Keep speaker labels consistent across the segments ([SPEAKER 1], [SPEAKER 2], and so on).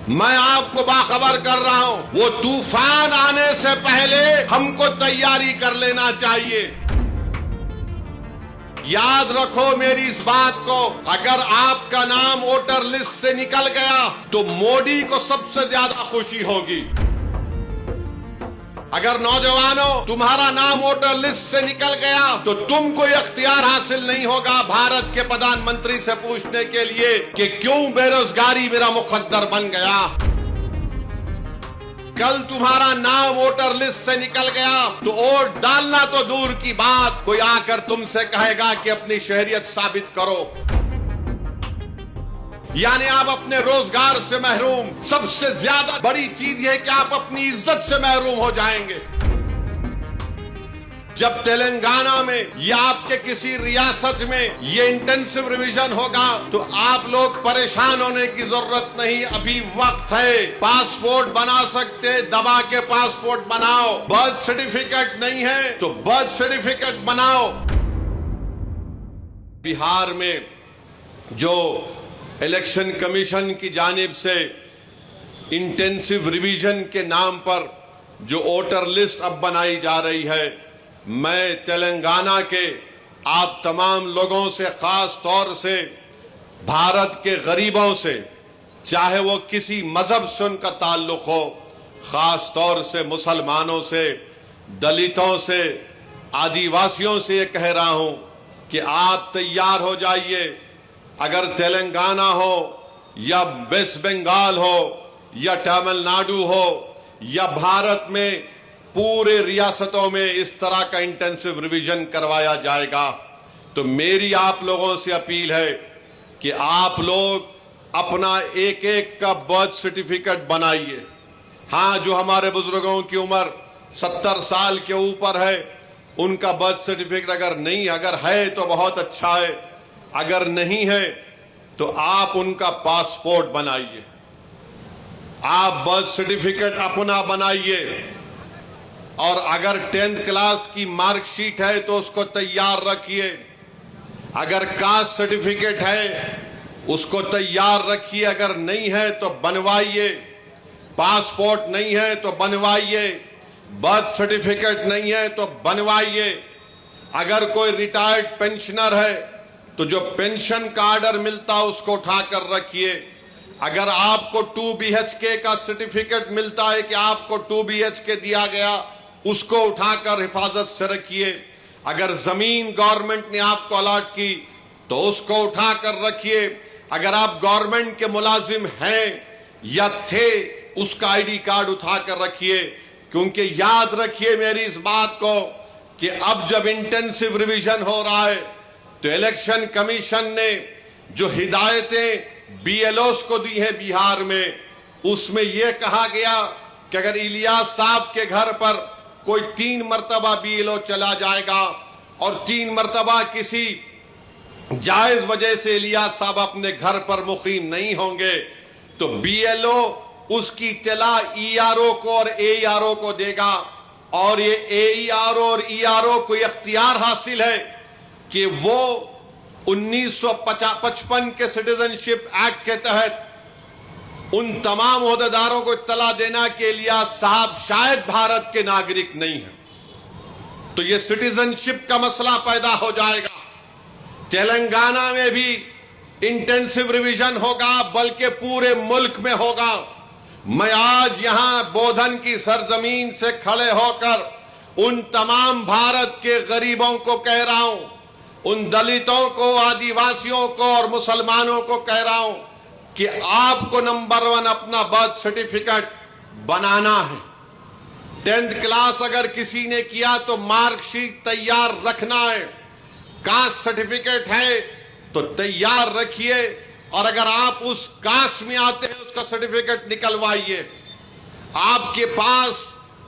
[SPEAKER 1] मैं आपको बाखबर कर रहा हूं, वो तूफान आने से पहले हमको तैयारी कर लेना चाहिए। याद रखो मेरी इस बात को, अगर आपका नाम वोटर लिस्ट से निकल गया तो मोदी को सबसे ज्यादा खुशी होगी। अगर नौजवानों तुम्हारा नाम वोटर लिस्ट से निकल गया तो तुमको इख्तियार हासिल नहीं होगा भारत के प्रधानमंत्री से पूछने के लिए कि क्यों बेरोजगारी मेरा मुकद्दर बन गया। कल तुम्हारा नाम वोटर लिस्ट से निकल गया तो वोट डालना तो दूर की बात, कोई आकर तुमसे कहेगा कि अपनी शहरियत साबित करो। यानी आप अपने रोजगार से महरूम, सबसे ज्यादा बड़ी चीज यह है कि आप अपनी इज्जत से महरूम हो जाएंगे। जब तेलंगाना में या आपके किसी रियासत में ये इंटेंसिव रिवीजन होगा तो आप लोग परेशान होने की जरूरत नहीं, अभी वक्त है। पासपोर्ट बना सकते, दबा के पासपोर्ट बनाओ। बर्थ सर्टिफिकेट नहीं है तो बर्थ सर्टिफिकेट बनाओ। बिहार में जो इलेक्शन कमीशन की जानिब से इंटेंसिव रिवीजन के नाम पर जो वोटर लिस्ट अब बनाई जा रही है, मैं तेलंगाना के आप तमाम लोगों से, खास तौर से भारत के गरीबों से, चाहे वो किसी मजहब से उनका ताल्लुक हो, खास तौर से मुसलमानों से, दलितों से, आदिवासियों से ये कह रहा हूं कि आप तैयार हो जाइए। अगर तेलंगाना हो या वेस्ट बंगाल हो या तमिलनाडु हो या भारत में पूरे रियासतों में इस तरह का इंटेंसिव रिवीजन करवाया जाएगा, तो मेरी आप लोगों से अपील है कि आप लोग अपना एक एक का बर्थ सर्टिफिकेट बनाइए। हाँ, जो हमारे बुजुर्गों की उम्र 70 साल के ऊपर है उनका बर्थ सर्टिफिकेट अगर है तो बहुत अच्छा है, अगर नहीं है तो आप उनका पासपोर्ट बनाइए। आप बर्थ सर्टिफिकेट अपना बनाइए और अगर 10th क्लास की मार्कशीट है तो उसको तैयार रखिए। अगर कास्ट सर्टिफिकेट है उसको तैयार रखिए, अगर नहीं है तो बनवाइए। पासपोर्ट नहीं है तो बनवाइए, बर्थ सर्टिफिकेट नहीं है तो बनवाइए। अगर कोई रिटायर्ड पेंशनर है तो जो पेंशन का ऑर्डर मिलता है उसको उठाकर रखिए। अगर आपको 2 BHK का सर्टिफिकेट मिलता है कि आपको 2 BHK दिया गया, उसको उठाकर हिफाजत से रखिए। अगर जमीन गवर्नमेंट ने आपको अलॉट की तो उसको उठाकर रखिए। अगर आप गवर्नमेंट के मुलाजिम हैं या थे, उसका ID कार्ड उठाकर रखिए। क्योंकि याद रखिए मेरी इस बात को कि अब जब इंटेंसिव रिवीजन हो रहा है तो इलेक्शन कमीशन ने जो हिदायतें BLOs को दी हैं बिहार में, उसमें यह कहा गया कि अगर इलियास साहब के घर पर कोई 3 मरतबा BLO चला जाएगा और 3 मरतबा किसी जायज वजह से इलियास साहब अपने घर पर मुकीम नहीं होंगे तो BLO उसकी इत्तला ERO को और AERO को देगा। और ये AERO और ERO को इख्तियार हासिल है कि वो 1955 के सिटीजनशिप एक्ट के तहत उन तमाम ओहदेदारों को इत्तला देना के लिए साहब शायद भारत के नागरिक नहीं है, तो ये सिटीजनशिप का मसला पैदा हो जाएगा। तेलंगाना में भी इंटेंसिव रिवीजन होगा, बल्कि पूरे मुल्क में होगा। मैं आज यहां बोधन की सरजमीन से खड़े होकर उन तमाम भारत के गरीबों को कह रहा हूं, उन दलितों को, आदिवासियों को और मुसलमानों को कह रहा हूं कि आपको नंबर 1 अपना बर्थ सर्टिफिकेट बनाना है। 10th क्लास अगर किसी ने किया तो मार्कशीट तैयार रखना है। कास्ट सर्टिफिकेट है तो तैयार रखिए, और अगर आप उस कास्ट में आते हैं उसका सर्टिफिकेट निकलवाइए। आपके पास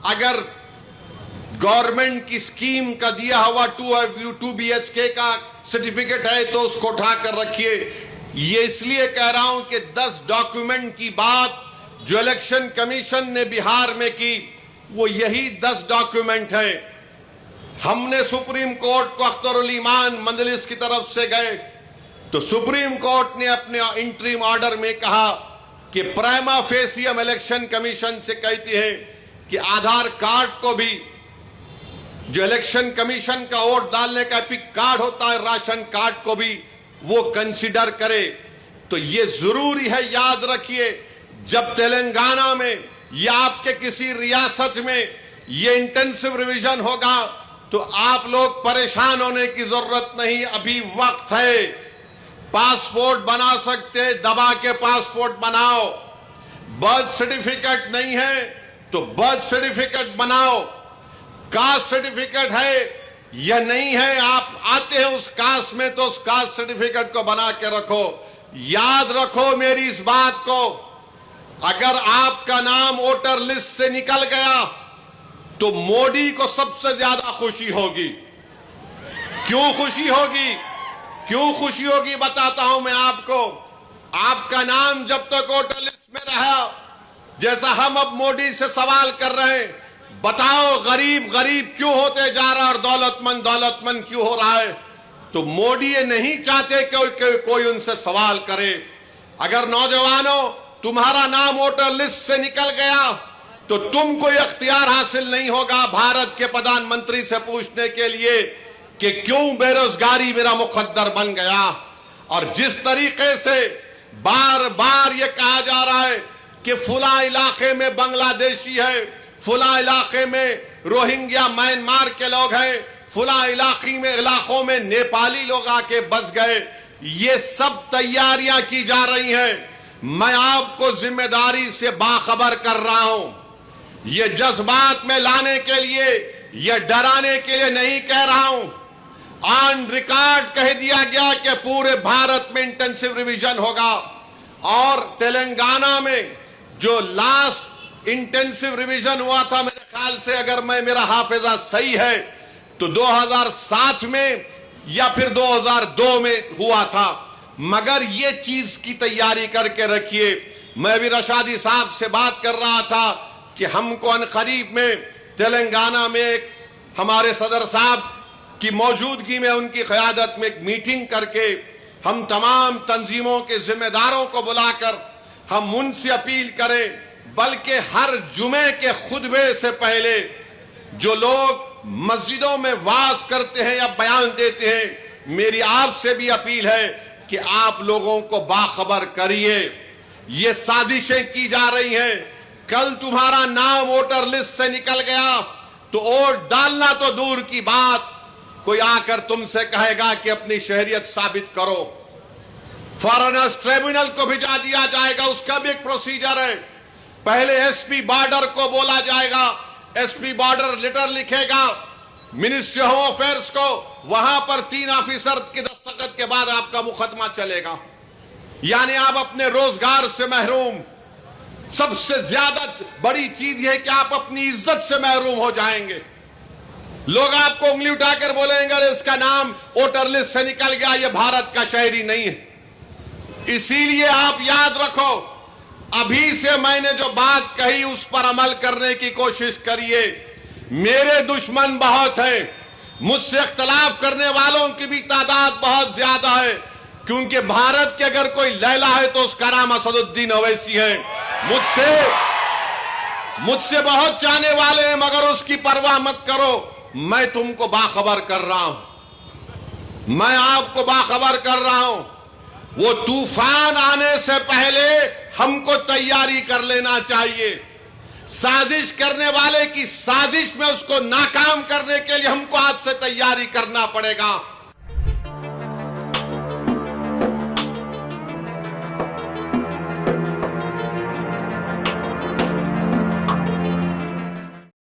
[SPEAKER 1] अगर गवर्नमेंट की स्कीम का दिया हुआ 2 BHK का सर्टिफिकेट है तो उसको उठाकर रखिए। ये इसलिए कह रहा हूं कि 10 डॉक्यूमेंट की बात जो इलेक्शन कमीशन ने बिहार में की, वो यही 10 डॉक्यूमेंट है। हमने सुप्रीम कोर्ट को अख्तरुल ईमान मंजलिस की तरफ से गए तो सुप्रीम कोर्ट ने अपने इंटरिम ऑर्डर में कहा कि प्राइमा फेसी हम इलेक्शन कमीशन से कहते हैं कि आधार कार्ड को भी, जो इलेक्शन कमीशन का वोट डालने का एपिक कार्ड होता है, राशन कार्ड को भी वो कंसीडर करे। तो ये जरूरी है, याद रखिए, जब तेलंगाना में या आपके किसी रियासत में ये इंटेंसिव रिवीजन होगा तो आप लोग परेशान होने की जरूरत नहीं, अभी वक्त है। पासपोर्ट बना सकते, दबा के पासपोर्ट बनाओ। बर्थ सर्टिफिकेट नहीं है तो बर्थ सर्टिफिकेट बनाओ। कास्ट सर्टिफिकेट है या नहीं है, आप आते हैं उस कास्ट में तो उस कास्ट सर्टिफिकेट को बना के रखो। याद रखो मेरी इस बात को, अगर आपका नाम वोटर लिस्ट से निकल गया तो मोदी को सबसे ज्यादा खुशी होगी। क्यों खुशी होगी? क्यों खुशी होगी बताता हूं मैं आपको। आपका नाम जब तक वोटर लिस्ट में रहा, जैसा हम अब मोदी से सवाल कर रहे हैं, बताओ गरीब गरीब क्यों होते जा रहा है और दौलतमंद क्यों हो रहा है, तो मोदी ये नहीं चाहते कि कोई उनसे सवाल करे। अगर नौजवानों तुम्हारा नाम वोटर लिस्ट से निकल गया तो तुमको इख्तियार हासिल नहीं होगा भारत के प्रधानमंत्री से पूछने के लिए कि क्यों बेरोजगारी मेरा मुकद्दर बन गया। और जिस तरीके से बार बार ये कहा जा रहा है कि फुला इलाके में बांग्लादेशी है, फुला इलाके में रोहिंग्या म्यांमार के लोग हैं, फुला इलाकों में नेपाली लोग आके बस गए, ये सब तैयारियां की जा रही हैं। मैं आपको जिम्मेदारी से बाखबर कर रहा हूं। ये जज्बात में लाने के लिए, ये डराने के लिए नहीं कह रहा हूं। ऑन रिकॉर्ड कह दिया गया कि पूरे भारत में इंटेंसिव रिवीजन होगा। और तेलंगाना में जो लास्ट इंटेंसिव रिवीजन हुआ था, मेरे ख्याल से अगर मेरा हाफिजा सही है तो 2007 में या फिर 2002 में हुआ था। मगर ये चीज की तैयारी करके रखिए। मैं भी रशादी साहब से बात कर रहा था कि हमको अनकरीब में तेलंगाना में एक हमारे सदर साहब की मौजूदगी में, उनकी क़यादत में एक मीटिंग करके हम तमाम तंजीमों के जिम्मेदारों को बुलाकर हम उनसे अपील करें, बल्कि हर जुमे के खुतबे से पहले जो लोग मस्जिदों में वाज करते हैं या बयान देते हैं, मेरी आपसे भी अपील है कि आप लोगों को बाखबर करिए। ये साजिशें की जा रही हैं। कल तुम्हारा नाम वोटर लिस्ट से निकल गया तो वोट डालना तो दूर की बात, कोई आकर तुमसे कहेगा कि अपनी शहरियत साबित करो। फॉरेनर्स ट्रिब्यूनल को भिजा दिया जाएगा, उसका भी एक प्रोसीजर है। पहले एसपी बॉर्डर को बोला जाएगा, एसपी बॉर्डर लेटर लिखेगा मिनिस्ट्री होम अफेयर्स को, वहां पर 3 ऑफिसर के दस्तखत के बाद आपका मुकदमा चलेगा। यानी आप अपने रोजगार से महरूम। सबसे ज्यादा बड़ी चीज यह कि आप अपनी इज्जत से महरूम हो जाएंगे। लोग आपको उंगली उठाकर बोलेंगे अरे इसका नाम वोटर लिस्ट से निकल गया, यह भारत का शहरी नहीं है। इसीलिए आप याद रखो, अभी से मैंने जो बात कही उस पर अमल करने की कोशिश करिए। मेरे दुश्मन बहुत हैं, मुझसे इख्तलाफ करने वालों की भी तादाद बहुत ज्यादा है, क्योंकि भारत के अगर कोई लैला है तो उसका नाम असदुद्दीन ओवैसी है। मुझसे बहुत चाहने वाले हैं, मगर उसकी परवाह मत करो। मैं तुमको बाखबर कर रहा हूं, मैं आपको बाखबर कर रहा हूं। वो तूफान आने से पहले हमको तैयारी कर लेना चाहिए। साजिश करने वाले की साजिश में उसको नाकाम करने के लिए हमको आज से तैयारी करना पड़ेगा।